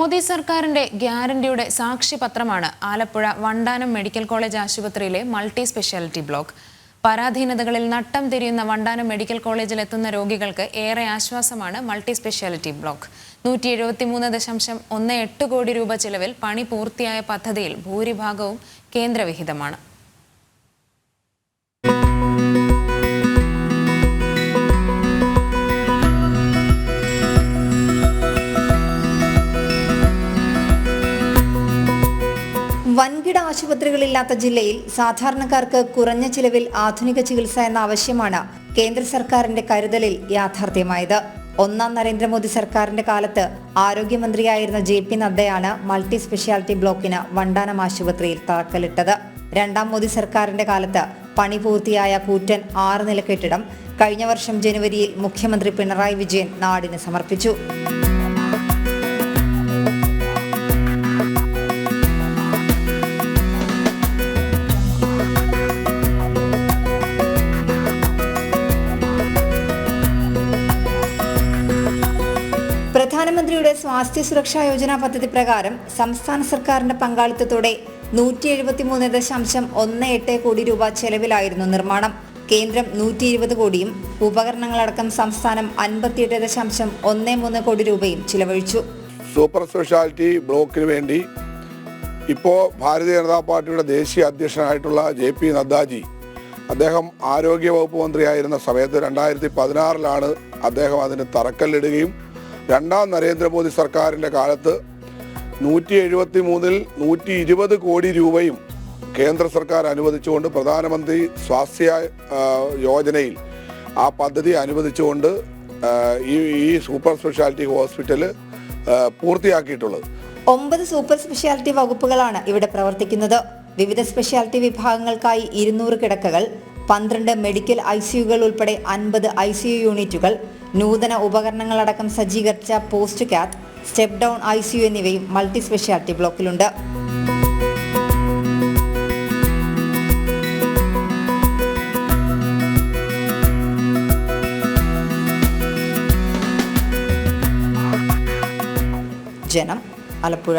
മോദി സർക്കാരിന്റെ ഗ്യാരണ്ടിയുടെ സാക്ഷ്യപത്രമാണ് Alappuzha Vandanam medical college ആശുപത്രിയിലെ multi speciality block. പരാധീനതകളിൽ നട്ടം തിരിയുന്ന വണ്ടാനം മെഡിക്കൽ കോളേജിൽ എത്തുന്ന രോഗികൾക്ക് ഏറെ ആശ്വാസമാണ് മൾട്ടി സ്പെഷ്യാലിറ്റി ബ്ലോക്ക്. 173.18 കോടി രൂപ ചിലവിൽ പണി പൂർത്തിയായ പദ്ധതിയിൽ ഭൂരിഭാഗവും കേന്ദ്രവിഹിതമാണ്. വൻകിട ആശുപത്രികളില്ലാത്ത ജില്ലയിൽ സാധാരണക്കാർക്ക് കുറഞ്ഞ ചിലവിൽ ആധുനിക ചികിത്സ എന്ന ആവശ്യമാണ് കേന്ദ്ര സർക്കാരിന്റെ കരുതലിൽ യാഥാർത്ഥ്യമായത്. ഒന്നാം നരേന്ദ്രമോദി സർക്കാരിന്റെ കാലത്ത് ആരോഗ്യമന്ത്രിയായിരുന്ന JP നദ്ദയാണ് മൾട്ടി സ്പെഷ്യാലിറ്റി ബ്ലോക്കിന് വണ്ടാനം ആശുപത്രിയിൽ തറക്കല്ലിട്ടത്. രണ്ടാം മോദി സർക്കാരിന്റെ കാലത്ത് പണി പൂർത്തിയായ കൂറ്റൻ 6 നില കെട്ടിടം കഴിഞ്ഞ വർഷം ജനുവരിയിൽ മുഖ്യമന്ത്രി പിണറായി വിജയൻ നാടിന് സമർപ്പിച്ചു. പ്രധാനമന്ത്രിയുടെ സ്വാസ്ഥ്യ സുരക്ഷാ യോജന പദ്ധതി പ്രകാരം സംസ്ഥാന സർക്കാരിന്റെ പങ്കാളിത്തത്തോടെ 173.18 കോടി രൂപ ചെലവിലായിരുന്നു നിർമ്മാണം. കേന്ദ്രം 120 കോടിയും ഉപകരണങ്ങളടക്കം സംസ്ഥാനം 58.13 കോടി രൂപയും ചിലവഴിച്ചു. സൂപ്പർ സ്പെഷ്യാലിറ്റി ബ്ലോക്കിന് വേണ്ടി ഇപ്പോൾ ഭാരതീയ ജനതാ പാർട്ടിയുടെ ദേശീയ അധ്യക്ഷനായിട്ടുള്ള JP നദ്ദാജി, അദ്ദേഹം ആരോഗ്യവകുപ്പ് മന്ത്രിയായിരുന്ന സമയത്ത് 2016 അദ്ദേഹം അതിന് തറക്കല്ലിടുകയും രണ്ടാം നരേന്ദ്രമോദി സർക്കാരിൻ്റെ കാലത്ത് 173-ൽ 120 കോടി രൂപയും കേന്ദ്ര സർക്കാർ അനുവദിച്ചുകൊണ്ട് പ്രധാനമന്ത്രി സ്വാസ്ഥ്യ യോജനയിൽ ആ പദ്ധതി അനുവദിച്ചുകൊണ്ട് ഈ സൂപ്പർ സ്പെഷ്യാലിറ്റി ഹോസ്പിറ്റൽ പൂർത്തിയാക്കിയിട്ടുള്ളത്. 9 സൂപ്പർ സ്പെഷ്യാലിറ്റി വകുപ്പുകളാണ് ഇവിടെ പ്രവർത്തിക്കുന്നത്. വിവിധ സ്പെഷ്യാലിറ്റി വിഭാഗങ്ങൾക്കായി 200 കിടക്കകൾ, 12 മെഡിക്കൽ ICUകൾ ഉൾപ്പെടെ 50 ICU യൂണിറ്റുകൾ, നൂതന ഉപകരണങ്ങളടക്കം സജ്ജീകരിച്ച പോസ്റ്റ് കാത്ത്, സ്റ്റെപ്പ് ഡൗൺ ICU എന്നിവയും മൾട്ടി സ്പെഷ്യാലിറ്റി ബ്ലോക്കിലുണ്ട്. ജനം, ആലപ്പുഴ.